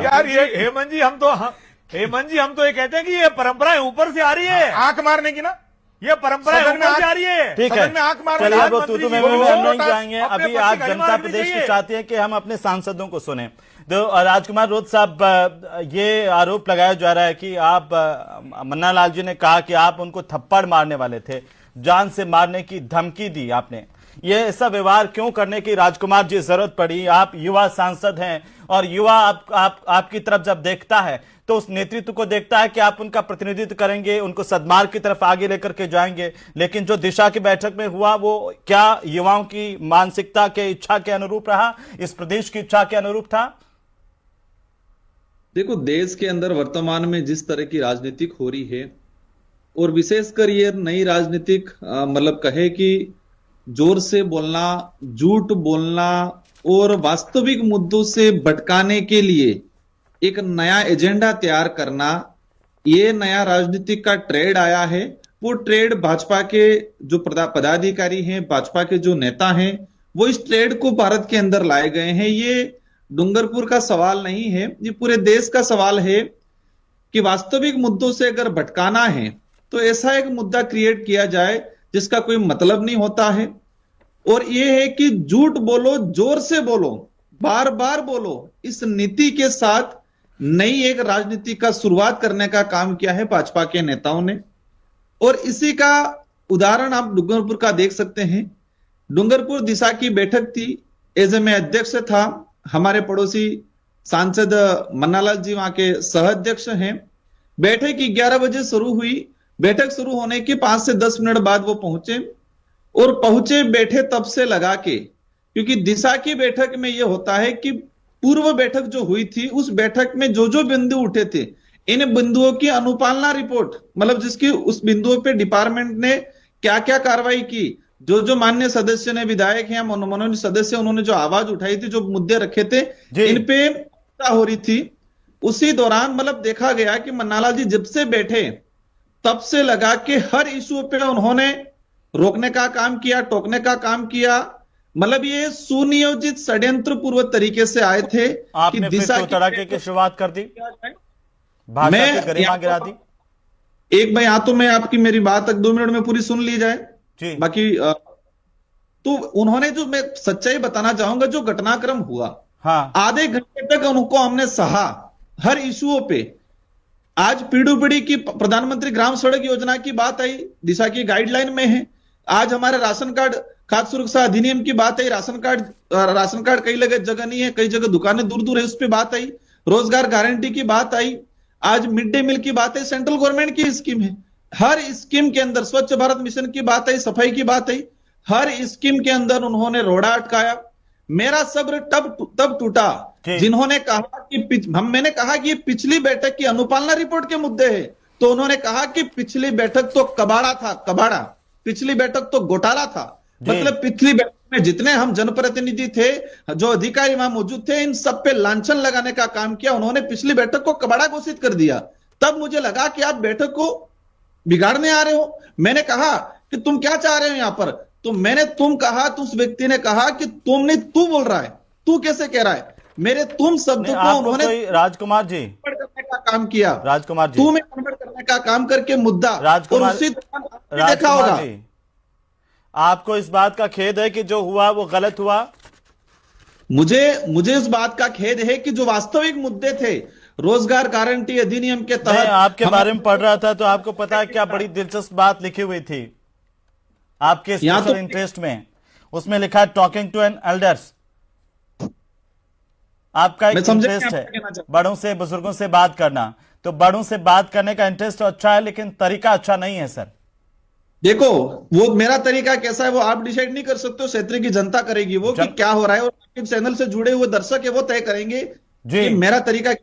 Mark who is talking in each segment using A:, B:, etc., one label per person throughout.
A: यार ये हेमंत जी हम तो ये कहते हैं कि ये परंपराएं ऊपर से आ रही है,
B: आंख मारने की ना,
A: ये परंपराएं ऊपर से आ रही है।
C: ठीक है,
B: सदन में आंख मारने
C: चलिए अब
A: प्रधानमंत्री
C: तू
A: जी
C: में
A: बोलो,
C: हम नहीं जाएंगे।
A: अपने
C: अभी
A: पक्ष
C: आज
A: की गाड़ी
C: जनता
A: मारनी
C: प्रदेश की
A: चाहिए।
C: चाहती है कि हम अपने सांसदों को सुने। तो राजकुमार रोध साहब, ये आरोप लगाया जा रहा है कि आप मन्ना लाल जी ने कहा कि आप उनको थप्पड़ मारने वाले थे, जान से मारने की धमकी दी आपने। ये ऐसा व्यवहार क्यों करने की राजकुमार जी जरूरत पड़ी? आप युवा सांसद हैं और युवा आपकी तरफ जब देखता है तो उस नेतृत्व को देखता है कि आप उनका प्रतिनिधित्व करेंगे, उनको सद्मार्ग की तरफ आगे लेकर के जाएंगे। लेकिन जो दिशा की बैठक में हुआ वो क्या युवाओं की मानसिकता के इच्छा के अनुरूप रहा, इस प्रदेश की इच्छा के अनुरूप था?
D: देखो, देश के अंदर वर्तमान में जिस तरह की राजनीतिक हो रही है, और विशेषकर ये नई राजनीतिक मतलब कहे कि जोर से बोलना, झूठ बोलना और वास्तविक मुद्दों से भटकाने के लिए एक नया एजेंडा तैयार करना, ये नया राजनीतिक का ट्रेड आया है। वो ट्रेड भाजपा के जो पदाधिकारी हैं, भाजपा के जो नेता हैं, वो इस ट्रेड को भारत के अंदर लाए गए हैं। ये डूंगरपुर का सवाल नहीं है, ये पूरे देश का सवाल है कि वास्तविक मुद्दों से अगर भटकाना है तो ऐसा एक मुद्दा क्रिएट किया जाए जिसका कोई मतलब नहीं होता है। और ये है कि झूठ बोलो, जोर से बोलो, बार बार बोलो, इस नीति के साथ नई एक राजनीति का शुरुआत करने का काम किया है भाजपा के नेताओं ने। और इसी का उदाहरण आप डूंगरपुर का देख सकते हैं। डूंगरपुर दिशा की बैठक थी, एज ए मैं अध्यक्ष था, हमारे पड़ोसी सांसद मन्नालाल जी वहां के सह अध्यक्ष हैं। बैठक 11 बजे शुरू हुई। बैठक शुरू होने के 5 से 10 मिनट बाद वो पहुंचे, और पहुंचे बैठे तब से लगा के, क्योंकि दिशा की बैठक में यह होता है कि पूर्व बैठक जो हुई थी उस बैठक में जो जो बिंदु उठे थे, इन बिंदुओं की अनुपालना रिपोर्ट, मतलब जिसकी उस बिंदुओं पे डिपार्टमेंट ने क्या क्या कार्रवाई की, जो जो माननीय सदस्य ने, विधायक हैं, मनोनीत सदस्य, उन्होंने जो आवाज उठाई थी, जो मुद्दे रखे थे, इन पे हो रही थी। उसी दौरान मतलब देखा गया कि मन्नालाल जी जब से बैठे तब से लगा के हर इशू पे उन्होंने रोकने का काम किया, टोकने का काम किया। मतलब ये सुनियोजित षड्यंत्र पूर्व तरीके से आए थे कि दिशा
C: की तड़ाके की शुरुआत कर दी, भाषा की गरिमा गिरा दी।
D: एक भाई यहाँ तो मैं आपकी मेरी बात तक 2 मिनट में पूरी सुन ली जाए
C: जी।
D: बाकी तो उन्होंने, जो मैं सच्चाई बताना चाहूंगा, जो घटनाक्रम हुआ,
C: हाँ,
D: आधे घंटे तक उनको हमने सहा हर इशुओं पे। आज पीडब्ल्यूडी की प्रधानमंत्री ग्राम सड़क योजना की बात आई, दिशा की गाइडलाइन में है। आज हमारे राशन कार्ड, खाद्य सुरक्षा अधिनियम की बात आई, राशन कार्ड कई जगह नहीं है, कई जगह दुकानें दूर दूर है, उस पर बात आई। रोजगार गारंटी की बात आई। आज मिड डे मील की बात है, सेंट्रल गवर्नमेंट की स्कीम है। हर स्कीम के अंदर स्वच्छ भारत मिशन की बात आई, सफाई की बात आई, हर स्कीम के अंदर उन्होंने रोड़ा अटकाया। मेरा सब्र तब टूटा जिन्होंने कहा कि मैंने कहा कि ये पिछली बैठक की अनुपालना रिपोर्ट के मुद्दे हैं, तो उन्होंने कहा कि पिछली बैठक तो कबाड़ा था, कबाड़ा, पिछली बैठक तो घोटाला था। मतलब पिछली बैठक में जितने हम जनप्रतिनिधि थे, जो अधिकारी वहां मौजूद थे, इन सब पे लांछन लगाने का काम किया। उन्होंने पिछली बैठक को कबाड़ा घोषित कर दिया। तब मुझे लगा कि आप बैठक को बिगाड़ने आ रहे हो। मैंने कहा कि तुम क्या चाह रहे हो यहां पर? तो मैंने तुम कहा, तो उस व्यक्ति ने कहा कि तुम नहीं, तू बोल रहा है, तू कैसे कह रहा है? मेरे तुम शब्द को उन्होंने
C: राजकुमार जी
D: करने का काम किया,
C: राजकुमार जी
D: तू में कन्वर्ट करने का काम करके मुद्दा, और उसी देखा होगा।
C: आपको इस बात का खेद है कि जो हुआ वो गलत हुआ?
D: मुझे इस बात का खेद है कि जो वास्तविक मुद्दे थे, रोजगार गारंटी अधिनियम के तहत
C: आपके बारे में पढ़ रहा था, तो आपको पता है क्या बड़ी दिलचस्प बात लिखी हुई थी आपके स्पेशल इंटरेस्ट में। उसमें लिखा है टॉकिंग टू एन एल्डर्स। आपका एक इंटरेस्ट है बड़ों से, बुजुर्गों से बात करना, तो बड़ों से बात करने का इंटरेस्ट तो अच्छा है, लेकिन तरीका अच्छा नहीं है सर। देखो,
D: वो मेरा तरीका कैसा है वो आप डिसाइड नहीं कर सकते हो, क्षेत्र की जनता करेगी वो कि क्या हो रहा है, और आपके चैनल से जुड़े हुए दर्शक है वो तय करेंगे कि मेरा तरीका।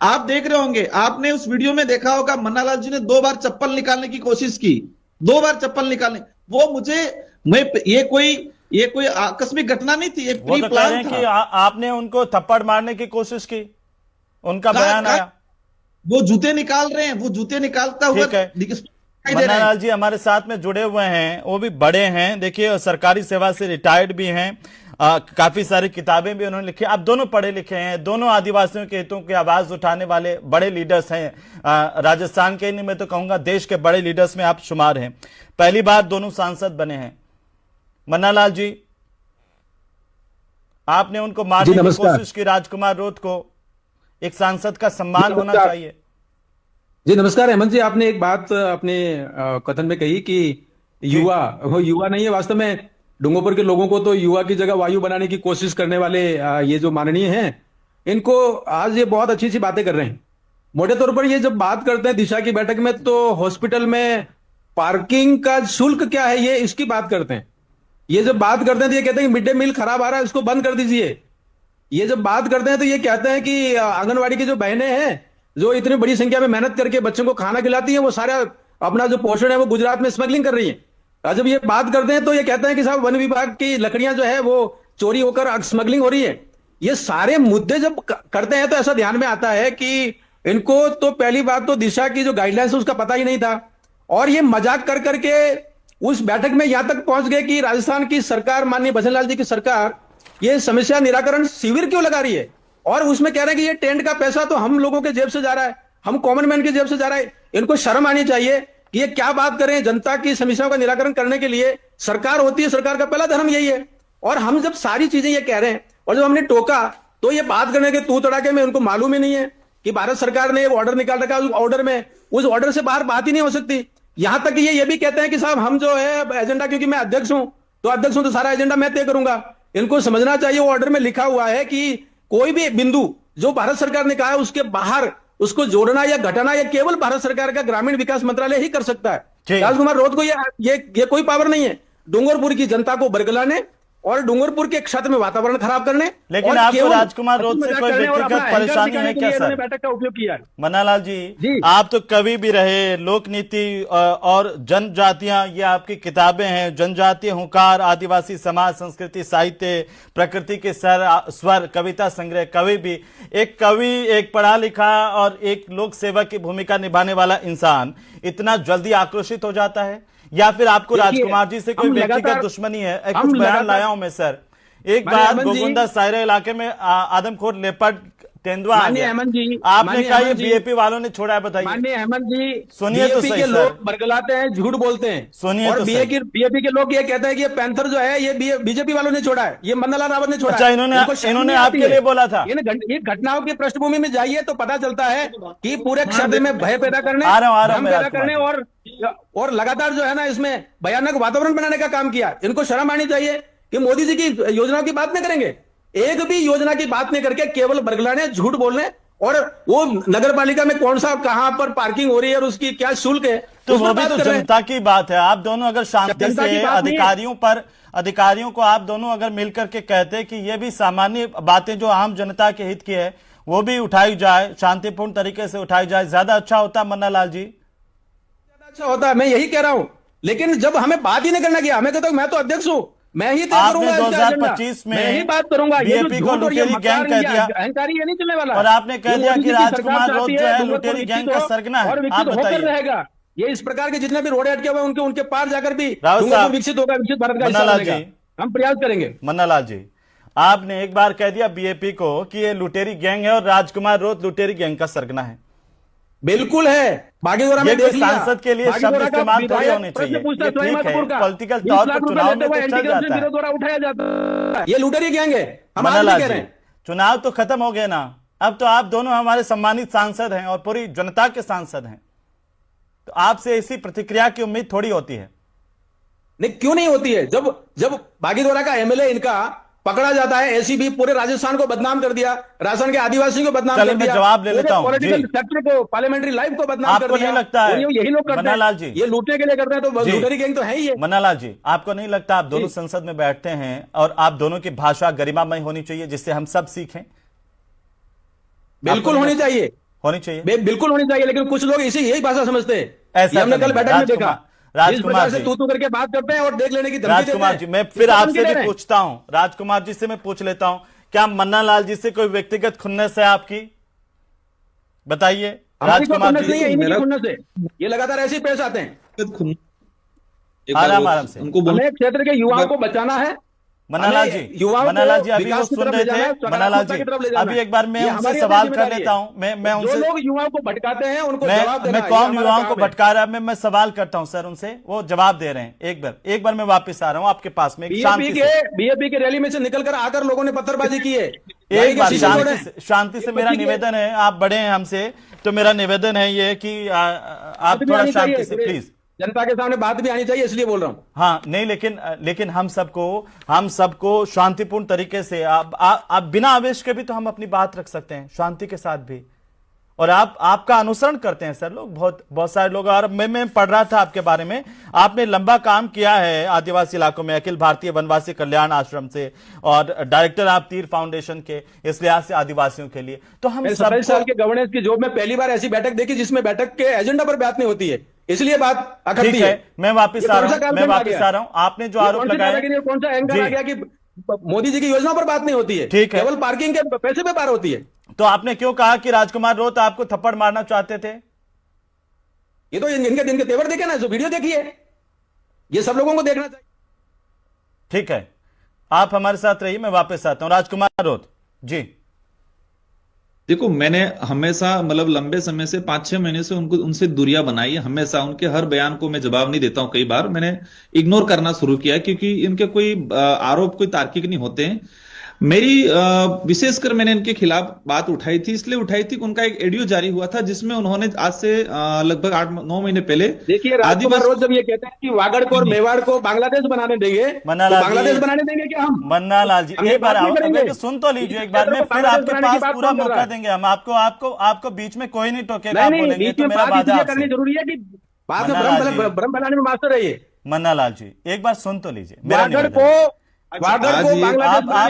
D: आप देख रहे होंगे, आपने उस वीडियो में देखा होगा, मन्नालाल जी ने 2 बार चप्पल निकालने की कोशिश की, 2 बार चप्पल निकालने। वो ये कोई आकस्मिक घटना नहीं थी, एक प्री प्लान था।
C: कि आपने उनको थप्पड़ मारने की कोशिश की, उनका बयान आया।
D: वो जूते निकाल रहे हैं, वो जूते निकालता हुआ
C: मन्नालाल जी हमारे साथ में जुड़े हुए हैं, वो भी बड़े हैं, देखिए सरकारी सेवा से रिटायर्ड भी हैं, काफी सारी किताबें भी उन्होंने लिखी। आप दोनों पढ़े लिखे हैं, दोनों आदिवासियों के हितों की आवाज उठाने वाले बड़े लीडर्स हैं। राजस्थान के नहीं, मैं तो कहूंगा देश के बड़े लीडर्स में आप शुमार हैं। पहली बार दोनों सांसद बने हैं। मन्नालाल जी, आपने उनको मारने की कोशिश की, राजकुमार रोध को। एक सांसद का सम्मान होना चाहिए।
B: जी नमस्कार हेमंत जी, आपने एक बात अपने कथन में कही कि युवा, वो युवा नहीं है वास्तव में। डूंगरपुर के लोगों को तो युवा की जगह वायु बनाने की कोशिश करने वाले ये जो माननीय हैं, इनको आज ये बहुत अच्छी सी बातें कर रहे हैं। मोटे तौर पर ये जब बात करते हैं दिशा की बैठक में, तो हॉस्पिटल में पार्किंग का शुल्क क्या है ये इसकी बात करते हैं। ये जब बात करते हैं तो ये कहते हैं कि मिड डे मील खराब आ रहा है, इसको बंद कर दीजिए। ये जब बात करते हैं तो ये कहते हैं कि आंगनवाड़ी की जो बहनें हैं जो इतनी बड़ी संख्या में मेहनत करके बच्चों को खाना खिलाती हैं, वो सारा अपना जो पोषण है वो गुजरात में स्मगलिंग कर रही है। और जब ये बात करते हैं तो ये कहते हैं कि साहब वन विभाग की लकड़ियां जो है वो चोरी होकर स्मगलिंग हो रही है। ये सारे मुद्दे जब करते हैं तो ऐसा ध्यान में आता है कि इनको तो पहली बात तो दिशा की जो गाइडलाइंस है उसका पता ही नहीं था, और ये मजाक कर करके उस बैठक में यहां तक पहुंच गए कि राजस्थान की सरकार, माननीय भजनलाल जी की सरकार, ये समस्या निराकरण शिविर क्यों लगा रही है, और उसमें कह रहे हैं कि ये टेंट का पैसा तो हम लोगों के जेब से जा रहा है, हम कॉमन मैन की जेब से जा रहा है। इनको शर्म आनी चाहिए कि ये क्या बात करें। जनता की समस्याओं का निराकरण करने के लिए सरकार होती है, सरकार का पहला धर्म यही है। और हम जब सारी चीजें ये कह रहे हैं और जब हमने टोका तो ये बात करने के तू तड़ाके में उनको मालूम ही नहीं है कि भारत सरकार ने ऑर्डर निकाल रखा है, उस ऑर्डर में, उस ऑर्डर से बाहर बात ही नहीं हो सकती। यहां तक ये भी कहते हैं कि साहब हम जो है एजेंडा, क्योंकि मैं अध्यक्ष हूं तो सारा एजेंडा मैं तय करूंगा। इनको समझना चाहिए वो ऑर्डर में लिखा हुआ है कि कोई भी बिंदु जो भारत सरकार ने कहा है उसके बाहर उसको जोड़ना या घटाना या केवल भारत सरकार का ग्रामीण विकास मंत्रालय ही कर सकता है। राजकुमार रोध को ये कोई पावर नहीं है डूंगरपुर की जनता को बरगलाने और डूंगरपुर के क्षेत्र में वातावरण खराब करने।
C: लेकिन आपको राजकुमार रोध से कोई व्यक्तिगत परेशानी है क्या सर?
B: बैठक का उपयोग किया है।
C: मन्नालाल जी, आप तो कवि भी रहे, लोक नीति और जनजातियां ये आपकी किताबें हैं, जनजातीय हुंकार, आदिवासी समाज, संस्कृति, साहित्य, प्रकृति के स्वर, कविता संग्रह, कवि भी। एक कवि, एक पढ़ा लिखा और एक लोक सेवक की भूमिका निभाने वाला इंसान इतना जल्दी आक्रोशित हो जाता है, या फिर आपको राजकुमार जी से कोई व्यक्तिगत दुश्मनी है? कुछ बयान लाया हूं मैं सर। एक बार गोगुंदा सायरा इलाके में आदमखोर लेपर्ड तेंदुआ आ गया, आपने कहा ये बीजेपी वालों ने छोड़ा है, बताइए।
B: माननीय हेमंत जी,
C: सुनिए तो सही सर।
B: लोग बरगलाते हैं, झूठ बोलते हैं,
C: सुनिए
B: और
C: तो
B: बीजेपी के लोग ये कहते हैं कि ये पैंथर जो है ये बीजेपी वालों ने छोड़ा है, ये मन्नालाल रावत ने छोड़ा।
C: अच्छा, इन्होंने आपके लिए बोला था?
B: ये घटनाओं की पृष्ठभूमि में जाइए तो पता चलता है कि पूरे क्षेत्र में भय पैदा करने, पैदा करने और लगातार जो है ना इसमें भयानक वातावरण बनाने का काम किया। इनको शर्म आनी चाहिए कि मोदी जी की योजनाओं की बात नहीं करेंगे, एक भी योजना की बात नहीं करके केवल बरगलाने, झूठ बोलने, और वो नगर पालिका में कौन सा कहां पर पार्किंग हो रही है और उसकी क्या शुल्क है,
C: तो वो भी तो जनता की बात है। आप दोनों अगर शांति से अधिकारियों को आप दोनों अगर मिलकर के कहते कि ये भी सामान्य बातें जो आम जनता के हित की है वो भी उठाई जाए, शांतिपूर्ण तरीके से उठाई जाए, ज्यादा अच्छा होता। मन्नालाल जी,
B: ज्यादा अच्छा होता, मैं यही कह रहा हूं। लेकिन जब हमें बात ही नहीं करना किया, हमें कहता हूं मैं तो अध्यक्ष हूं, मैं ही तय करूंगा,
C: 2025 में
B: मैं ही बात करूंगा।
C: बीजेपी को लुटेरी गैंग कह दिया,
B: अहंकारी ये नहीं चलने वाला,
C: और आपने कह दिया कि राजकुमार रोध जो है लुटेरी गैंग का सरगना है। आप बताइए, रहेगा
B: ये इस प्रकार के जितने भी रोड अटके हुए उनके पार जाकर भी
C: विकसित
B: होगा, विकसित भारत का हिस्सा बनेगा। हम प्रयास करेंगे।
C: मन्नालाल जी, आपने एक बार कह दिया बीजेपी को कि ये लुटेरी गैंग है और राजकुमार रोध लुटेरी गैंग का सरगना है।
B: बिल्कुल है, बागीदोरा में देख लिया।
C: सांसद के लिए शब्द इस्तेमाल थोड़ी होने चाहिए, ये ठीक है, पॉलिटिकल तौर पर चुनाव में तो चल जाता है,
B: उठाया जाता है। ये लुटेरी गैंग है।
C: मन्नालाल जी, चुनाव तो खत्म हो गए ना, अब तो आप दोनों हमारे सम्मानित सांसद हैं और पूरी जनता के सांसद हैं, तो आपसे इसी प्रतिक्रिया की उम्मीद थोड़ी होती है।
B: नहीं, क्यों नहीं होती है? जब बागीदोरा का एमएलए इनका पकड़ा जाता है, एसीबी पूरे राजस्थान को बदनाम कर दिया, राजस्थान के आदिवासियों को बदनाम कर दिया,
C: जवाब ले लेता हूं,
B: पॉलिटिकल सेक्टर को, पार्लियामेंट्री लाइफ को बदनाम कर दिया।
C: आपको नहीं लगता है
B: यही लोग करते
C: मन्नालाल जी,
B: ये लूटने के लिए करते हैं, तो लुटेरी गैंग तो है ही है।
C: मन्नालाल जी, आपको नहीं लगता आप दोनों संसद में बैठते हैं और आप दोनों की भाषा गरिमामय होनी चाहिए जिससे हम सब सीखें?
B: बिल्कुल होनी चाहिए, बिल्कुल होनी चाहिए, लेकिन कुछ लोग यही भाषा समझते हैं। हमने कल बैठक में देखा,
C: राजकुमार जी
B: तू करके बात करते हैं और देख लेने की धमकी देते हैं।
C: राजकुमार जी, मैं फिर आपसे भी पूछता हूं, राजकुमार जी से मैं पूछ लेता हूं, क्या मन्नालाल जी से कोई व्यक्तिगत खुन्नस है आपकी? बताइए राजकुमार जी।
B: ये लगातार ऐसे ही पेश आते हैं।
C: आराम से,
B: हमें क्षेत्र के युवाओं को बचाना है,
C: मन्नालाल जी,
B: युवाओं को
C: मन्नालाल जी, अभी वो
B: विकास की
C: सुन
B: तरफ
C: रहे
B: ले जाना है,
C: थे। मन्नालाल जी,
B: की तरफ ले जाना
C: अभी
B: है।
C: एक बार मैं
B: ये
C: उनसे
B: हमारी
C: सवाल कर
B: जिम्मेदारी
C: लेता
B: है।
C: हूं। मैं
B: जो
C: उनसे,
B: लोग युवाओं को भटकाते हैं उनको जवाब देना
C: मैं
B: है।
C: कौन
B: ये
C: युवाओं
B: हमारा
C: को
B: काम है।
C: भटका रहा है, मैं सवाल करता हूं सर उनसे, वो जवाब दे रहे हैं। एक बार मैं वापस आ रहा हूं आपके पास में, शांति से।
B: बीएपी की रैली में से निकलकर आकर लोगों ने पत्थरबाजी की है।
C: एक बार
B: शांति
C: शांति से मेरा निवेदन है, आप बड़े हैं हमसे, तो मेरा निवेदन है ये कि आप थोड़ा शांति से प्लीज।
B: जनता के सामने बात भी आनी चाहिए, इसलिए बोल रहा हूं।
C: हाँ नहीं, लेकिन हम सबको शांतिपूर्ण तरीके से, आप बिना आवेश के भी तो हम अपनी बात रख सकते हैं, शांति के साथ भी। और आपका अनुसरण करते हैं सर लोग, बहुत सारे लोग। और मैं पढ़ रहा था आपके बारे में, आपने लंबा काम किया है आदिवासी इलाकों में, अखिल भारतीय वनवासी कल्याण आश्रम से, और डायरेक्टर आप तीर फाउंडेशन के, इस लिहाज से आदिवासियों के लिए। तो हम
B: 27 साल के गवर्नेंस की जॉब में पहली बार ऐसी बैठक देखी जिसमें बैठक के एजेंडा पर बात नहीं होती है, इसलिए बात अखरती
C: ठीक है। मैं वापिस आ रहा हूं। आपने जो आरोप लगाया,
B: कौन सा एंगल आ गया कि मोदी जी की योजना पर बात नहीं होती है,
C: ठीक है,
B: केवल पार्किंग के पैसे पे बात होती है।
C: तो आपने क्यों कहा कि राजकुमार रोत आपको थप्पड़ मारना चाहते थे?
B: ये तो इनके दिन के तेवर देखे ना, जो वीडियो देखिए, ये सब लोगों को देखना चाहिए।
C: ठीक है, आप हमारे साथ रहिए, मैं वापस आता हूं। राजकुमार रोत जी।
D: देखो, मैंने हमेशा मतलब लंबे समय से 5-6 महीने से उनसे दूरियां बनाई है। हमेशा उनके हर बयान को मैं जवाब नहीं देता हूं, कई बार मैंने इग्नोर करना शुरू किया, क्योंकि इनके कोई आरोप कोई तार्किक नहीं होते हैं। मेरी विशेषकर मैंने इनके खिलाफ बात उठाई थी, इसलिए उठाई थी कि उनका एक ऑडियो जारी हुआ था जिसमें उन्होंने आज से लगभग 8-9 महीने पहले,
B: देखिए राजकुमार रोज जब ये कहते हैं कि वागड़ को और मेवाड़ को बांग्लादेश बनाने देंगे, तो बांग्लादेश बनाने देंगे क्या हम?
C: मन्ना लाल जी, एक बार सुन तो लीजिए एक बार में, फिर आपके पास पूरा मौका देंगे हम। आपको बीच में कोई नहीं टोकेगा, आप बोलेंगे तो मेरा वादा आपसे।
B: करनी जरूरी है कि बाद में भ्रम फैलाने में मास्टर रहिए।
C: मन्ना लाल जी, एक बार सुन तो लीजिए। आप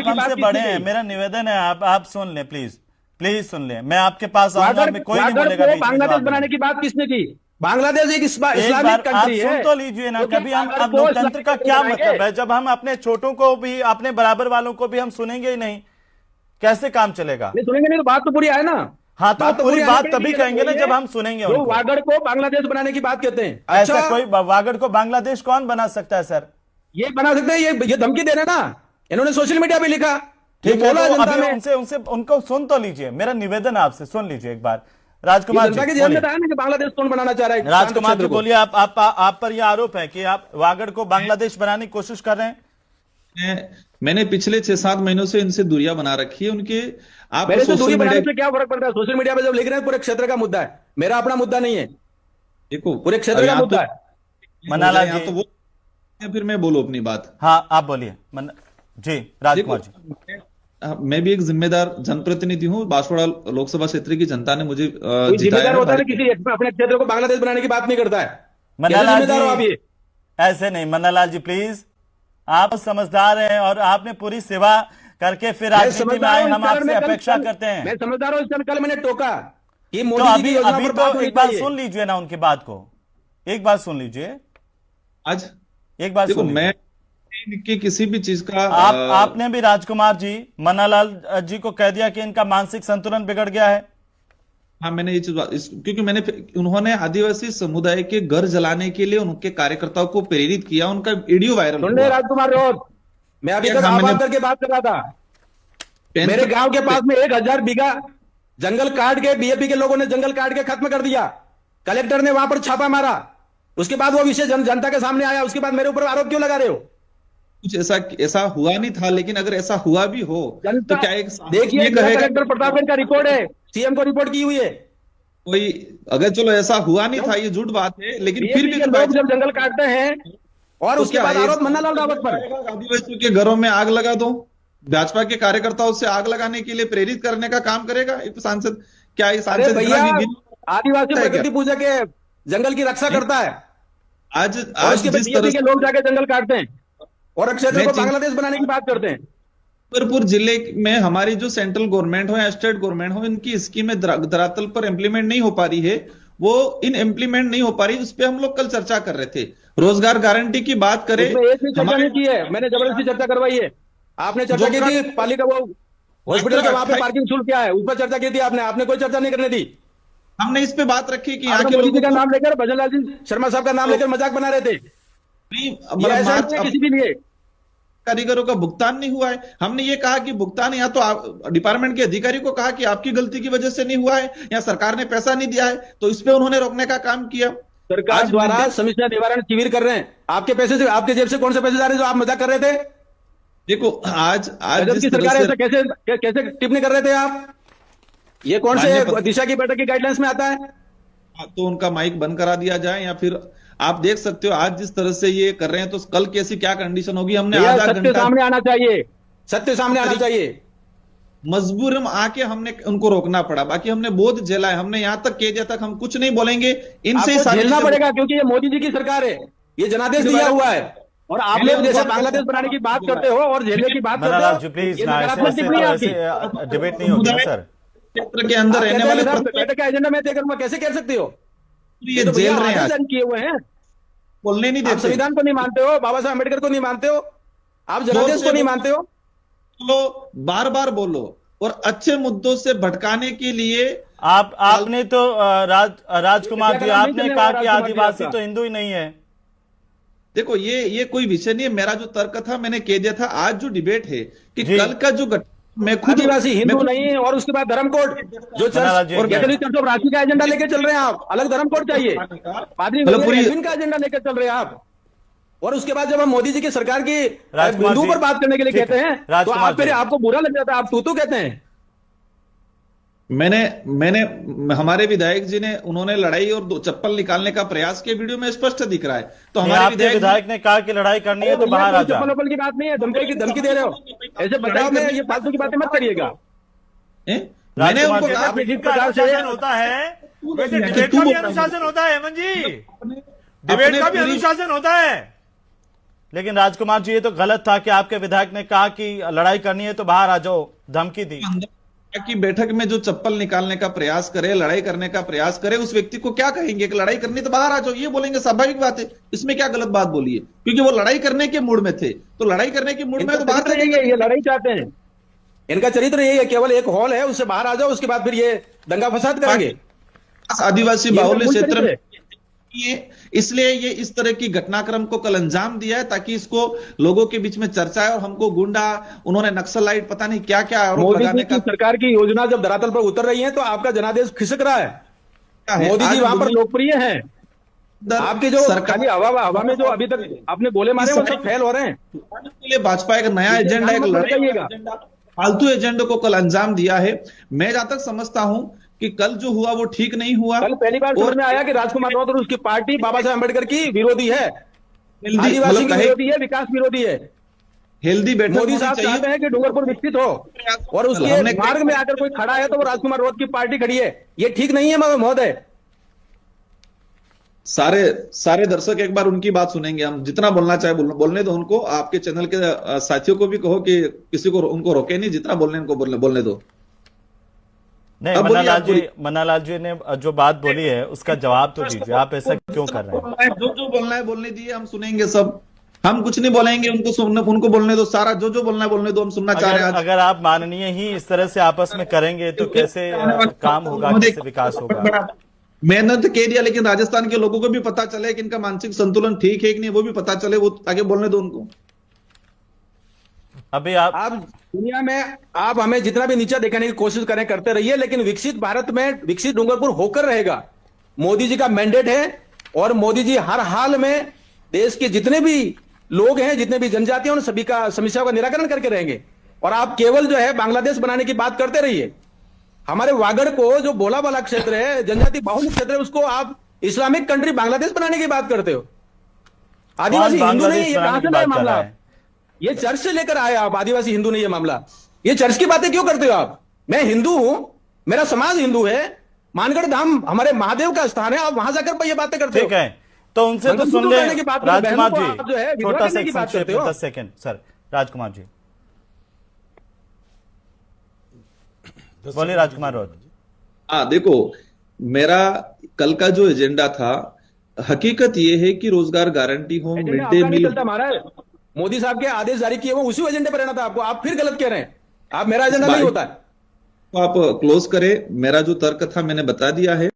C: हमसे बड़े हैं, मेरा निवेदन है, आप सुन लें प्लीज सुन लें। मैं आपके पास आऊंगा, मैं कोई नहीं बोलेगा।
B: बांग्लादेश बनाने की बात किसने की? बांग्लादेश एक इस्लामिक कंट्री है।
C: सुन तो लीजिए ना कभी। हम अब लोकतंत्र का क्या मतलब है जब हम अपने छोटों को भी, अपने बराबर वालों को भी हम सुनेंगे ही नहीं, कैसे काम चलेगा?
B: सुनेंगे नहीं तो बात तो पूरी आए ना।
C: हाँ, तो पूरी बात तभी कहेंगे ना जब हम सुनेंगे।
B: वागड़ को बांग्लादेश बनाने की बात कहते हैं।
C: ऐसा कोई वागड़ को बांग्लादेश कौन बना सकता है सर?
B: ये बना सकते हैं, ये धमकी दे रहे ना, इन्होंने सोशल मीडिया पे लिखा।
C: ठीक है, तो अभी उनको सुन तो लीजिए, मेरा निवेदन है आपसे, सुन लीजिए एक बार। राजकुमार जी,
B: कि बांग्लादेश कौन बनाना चाह रहा है?
C: राजकुमार जी बोलिए, आप पर यह आरोप है कि आप वागड़ को बांग्लादेश बनाने की कोशिश कर रहे हैं।
D: मैंने पिछले 6-7 महीनों से इनसे दूरियां बना रखी है उनके। आप
B: दूरी बनाने से क्या फर्क पड़ता है? सोशल मीडिया पे जब लिख रहे हैं पूरे क्षेत्र का मुद्दा है, मेरा अपना मुद्दा नहीं है।
D: देखो,
B: पूरे क्षेत्र का मुद्दा है।
C: मन्नालाल जी,
D: तो वो फिर मैं बोलूं अपनी बात।
C: हाँ, आप बोलिए जी। राजकुमार जी,
D: मैं भी एक जिम्मेदार जनप्रतिनिधि हूँ। बांसवाड़ा लोकसभा क्षेत्र की जनता ने मुझे
B: जिम्मेदार होता है, किसी अपने क्षेत्र को बांग्लादेश बनाने की बात नहीं करता है।
C: मन्नालाल जी, ऐसे नहीं। मन्नालाल जी प्लीज, आप समझदार हैं और आपने पूरी सेवा करके फिर राजनीति में आए, हम आपसे अपेक्षा करते हैं।
B: मैं समझदार हूँ। कल मैंने टोका कि
C: तो अभी तो एक बार सुन लीजिए ना उनकी बात को, एक बार सुन लीजिए।
D: आज
C: एक बार
D: देखो, मैं कि किसी भी चीज का
C: आपने भी राजकुमार जी, मन्नालाल जी को कह दिया कि इनका मानसिक संतुलन बिगड़ गया है।
D: हाँ, मैंने ये चीज, क्योंकि उन्होंने आदिवासी समुदाय के घर जलाने के लिए उनके कार्यकर्ताओं को प्रेरित किया, उनका वीडियो वायरल हुआ।
B: राजकुमार रोड, मैं अभी तक आप करके बात कर रहा था। मेरे गांव के पास में 1000 बीघा जंगल काट के, बीएपी के लोगों ने जंगल काट के खत्म कर दिया। कलेक्टर ने वहां पर छापा मारा, उसके बाद वो विषय जनता के सामने आया, उसके बाद मेरे ऊपर आरोप क्यों लगा रहे हो?
D: कुछ ऐसा हुआ नहीं था, लेकिन अगर ऐसा हुआ भी हो तो क्या एक
B: देखिए, कलेक्टर प्रतापगढ़ का रिकॉर्ड है, सीएम को रिपोर्ट की हुई है।
D: कोई अगर चलो ऐसा हुआ नहीं था, ये झूठ बात है, लेकिन फिर भी
B: लोग जब जंगल काटते हैं और उसके बाद आरोप मन्नालाल रावत पर,
D: आदिवासियों के घरों में आग लगा दो, भाजपा के कार्यकर्ताओं से आग लगाने के लिए प्रेरित करने का काम करेगा सांसद? क्या ये सांसद
B: आदिवासी प्रकृति पूजा के जंगल की रक्षा करता है?
D: आज
B: जिस तरह के लोग जाके जंगल काटते हैं और क्षेत्र को बांग्लादेश बनाने की बात करते हैं।
D: छतरपुर जिले में हमारी जो सेंट्रल गवर्नमेंट हो या स्टेट गवर्नमेंट हो, इनकी स्कीमें धरातल पर इंप्लीमेंट नहीं हो पा रही है, वो इम्प्लीमेंट नहीं हो पा रही। उस पर हम लोग कल चर्चा कर रहे थे। रोजगार गारंटी की बात करें,
B: एक भी चर्चा नहीं की है, मैंने जबरदस्ती चर्चा करवाई है। आपने चर्चा की थी पालिका वो हॉस्पिटल के वहां पे पार्किंग शुल्क क्या है, उस पर चर्चा की थी आपने कोई चर्चा नहीं करने दी।
D: हमने इस पे बात रखी कि यहाँ के
B: मोदी
D: लोगों
B: का नाम लेकर, भजनलाल जी शर्मा साहब का नाम लेकर मजाक बना रहे थे।
D: नहीं,
B: किसी भी लिए
D: कारीगरों का भुगतान नहीं हुआ है। हमने ये कहा कि भुगतान या तो डिपार्टमेंट के अधिकारी को कहा कि आपकी गलती की वजह से नहीं हुआ है या सरकार ने पैसा नहीं दिया है, तो इस पे उन्होंने रोकने का काम किया।
B: सरकार
D: आज
B: द्वारा
D: मंदिर-
B: समस्या निवारण शिविर कर रहे हैं, आपके पैसे से, आपके जेब से कौन से पैसे जा रहे हैं जो आप मजाक कर रहे थे?
D: देखो आज
B: गजब
D: जिस
B: की
D: तरह
B: सरकार है,
D: से
B: ऐसा कैसे कैसे टिप्पणी कर रहे थे आप? ये कौन से
D: माननीय
B: दिशा की बैठक की गाइडलाइंस में आता है?
D: तो उनका माइक बंद करा दिया जाए, या फिर आप देख सकते हो आज जिस तरह से ये कर रहे हैं तो कल कैसी क्या कंडीशन होगी। हमने
B: भैया,
D: आधा
B: सत्य
D: घंटा
B: सामने आना चाहिए, सत्य सामने आना चाहिए।
D: मजबूरन आके हमने उनको रोकना पड़ा, बाकी हमने बहुत झेला है। हमने यहां तक कह दिया तक हम कुछ नहीं बोलेंगे, इनसे ही
B: आपको
D: सारी
B: झेलना
D: चीजें-
B: पड़ेगा क्योंकि ये मोदी जी की सरकार है, ये जनादेश दिया हुआ है, और आप लोग जैसे बांग्लादेश बनाने की बात करते हो और झेलने की बात
C: मन्नालाल
B: करते
C: जी
B: हो,
C: प्लीज
B: ये
C: ना
B: नकारात्मक टिप्पणी है आपकी।
C: ऐसे डिबेट नहीं होगी ना सर।
D: क्षेत्र के अंदर रहने वाले
B: बैठक का एजेंडा मैं तय करूंगा, कैसे कह सकते हो?
D: ये
B: तो भैया
D: जेल रहे हैं,
B: आदेश
D: आज
B: जारी किए हुए हैं।
D: बोलने नहीं
B: आप
D: देते।
B: संविधान को नहीं मानते हो, बाबा साहब अम्बेडकर को नहीं मानते हो, आप जनादेश को नहीं मानते हो।
D: बोलो, बार बार बोलो, और अच्छे मुद्दों से भटकाने के लिए
C: आपने तो राजकुमार जी आपने कहा कि आदिवासी तो हिंदू ही नहीं है।
D: देखो ये कोई विषय नहीं है। मेरा जो तर्क था मैंने कह दिया था। आज जो डिबेट है कि
C: जी।
D: कल का जो मैं खुद
B: आदिवासी हिंदू नहीं है, और उसके बाद धर्म कोड जो
C: मन्नालाल जी,
B: चर्च और
C: क्या-
B: कैथोलिक चर्च ऑफ रांची का एजेंडा लेके चल रहे हैं आप, अलग धर्म कोड चाहिए। पादरी
D: मतलब पूरी-
B: एडविन का एजेंडा लेकर चल रहे हैं आप, और उसके बाद जब हम मोदी जी की सरकार की
C: राजकुमार
B: हिंदू
C: जी,
B: पर बात करने के लिए
C: ठीक
B: कहते
C: है।
B: हैं तो
C: राजकुमार
B: आप फिर
C: जी।
B: आपको बुरा लग जाता है, आप तू कहते हैं।
D: मैंने हमारे विधायक जी ने उन्होंने लड़ाई और दो चप्पल निकालने का प्रयास किया, वीडियो में स्पष्ट दिख रहा है। तो
C: नहीं,
D: हमारे
C: आपके विधायक ने कहा कि लड़ाई करनी है तो
B: भैया,
C: बाहर आ
B: कोई
C: जा।
B: चप्पल वप्पल की बात नहीं है, धमकी दे रहे हो, ऐसे बताओ में ये फालतू की बातें मत करिएगा।
D: मैंने
C: राजकुमार
D: उनको
C: जी,
D: कहा
B: आपने जिस
A: का
B: प्रकार से
A: अनुशासन होता है वैसे
D: तू
A: डिबेट का भी
D: बोल रहा है।
A: अनुशासन होता है हेमंत जी, डिबेट
D: अपने
A: का भी
D: पूरी-
A: अनुशासन होता है।
C: लेकिन राजकुमार जी ये तो गलत था कि आपके विधायक ने कहा कि लड़ाई करनी है तो बाहर आ जाओ, धमकी दी।
D: कि बैठक में जो चप्पल निकालने का प्रयास करे, लड़ाई करने का प्रयास करे, उस व्यक्ति को क्या कहेंगे कि लड़ाई करनी तो बाहर आ जाओ, ये बोलेंगे, स्वाभाविक बात है। इसमें क्या गलत बात बोली है? क्योंकि वो लड़ाई करने के मूड में थे, तो लड़ाई करने के मूड में तो बाहर
B: चरित्र यही है, ये लड़ाई चाहते हैं, इनका चरित्र यही है, केवल एक हॉल है उससे बाहर आ जाओ, उसके बाद फिर ये दंगा फसाद करेंगे।
D: आदिवासी
B: ये
D: बाहुल्य
B: मूल
D: क्षेत्र
B: चरित्र
D: में इसलिए ये इस तरह की घटनाक्रम को कल अंजाम दिया है, ताकि इसको लोगों के बीच में चर्चा है और हमको गुंडा, उन्होंने नक्सलाइट, पता नहीं क्या क्या आरोप
B: मोदी
D: लगाने
B: जी की
D: का
B: सरकार की योजना जब धरातल पर उतर रही है तो आपका जनादेश खिसक रहा है।
D: है।
B: मोदी जी
D: आज
B: वहां पर
D: दुनिया
B: लोकप्रिय हैं,
D: के अंदर
B: आपके जो
D: सरकार
B: खाली हवा में जो अभी तक आपने बोले मारे वो सब फेल हो रहे हैं।
D: के लिए भाजपा एक नया एजेंडा, एक
B: मत
D: लड़ाई
B: बताइएगा।
D: एजेंडा, फालतू एजेंडे को कल अंजाम दिया है। मैं जहां तक समझता हूं कि कल जो हुआ वो ठीक नहीं हुआ।
B: कल पहली बार समझ में आया कि राजकुमार राउत और उसकी पार्टी बाबा साहब अम्बेडकर की विरोधी है, आदिवासी की विरोधी है, विकास विरोधी है।
D: हेल्दी बैठक
B: मोदी
D: होनी
B: साहब
D: चाहिए।
B: चाहते हैं कि डूंगरपुर विकसित हो, और उसके
D: हमने-
B: मार्ग में आकर कोई खड़ा है तो वो राजकुमार राउत की पार्टी खड़ी है, ये ठीक नहीं है महोदय।
D: सारे दर्शक एक बार उनकी बात सुनेंगे। हम जितना बोलना चाहे बोलने दो उनको। आपके चैनल के साथियों को भी कहो कि किसी को उनको रोके नहीं, जितना बोलने उनको बोलने दो।
C: नहीं,
D: अब बोलिए, आप बोलिए।
C: मन्नालाल जी ने जो बात बोली है उसका जवाब तो दीजिए, आप ऐसा क्यों कर रहे हैं?
D: जो बोलना है बोलने दिए, हम सुनेंगे सब। हम कुछ नहीं बोलेंगे, उनको बोलने दो। सारा जो बोलना है बोलने दो, हम सुनना चाह रहे हैं आज।
C: अगर आप माननीय ही इस तरह से आपस में करेंगे तो कैसे काम होगा, कैसे विकास होगा?
D: मैंने तो कह दिया, लेकिन राजस्थान के लोगों को भी पता चले कि इनका मानसिक संतुलन ठीक है कि नहीं, वो भी पता चले, वो आगे बोलने दो उनको।
C: अभी आप
B: दुनिया में आप हमें जितना भी नीचा दिखाने की कोशिश करें करते रहिए, लेकिन विकसित भारत में विकसित डूंगरपुर होकर रहेगा। मोदी जी का मैंडेट है, और मोदी जी हर हाल में देश के जितने भी लोग हैं, जितने भी जनजाति हैं, उन सभी का समस्याओं का निराकरण करके रहेंगे। और आप केवल जो है बांग्लादेश बनाने की बात करते रहिए। हमारे वागड़ को जो बोला वाला क्षेत्र है, जनजाति बाहुल्य क्षेत्र है, उसको आप इस्लामिक कंट्री बांग्लादेश बनाने की बात करते हो। आदिवासी हिंदू नहीं है, ये कहां से नया मामला है? ये चर्च से लेकर आए आप, आदिवासी हिंदू नहीं है मामला। ये चर्च की बातें क्यों करते हो आप? मैं हिंदू हूं, मेरा समाज हिंदू है, मानगढ़ धाम हमारे महादेव का स्थान है, आप वहां जाकर ये बातें करते हो।
C: ठीक है, तो उनसे तो सुन ले राजकुमार जी, छोटा सा संक्षेप में 10 सेकंड सर। राजकुमार जी बोलिए। राजकुमार राउत।
D: हाँ देखो, मेरा कल का जो एजेंडा था, हकीकत ये है कि रोजगार गारंटी हो, मिड डे मील।
B: हमारा मोदी साहब के आदेश जारी किए वो उसी एजेंडे पर रहना था आपको। आप फिर गलत कह रहे हैं, आप मेरा एजेंडा नहीं होता है।
D: आप क्लोज करें। मेरा जो तर्क था मैंने बता दिया है।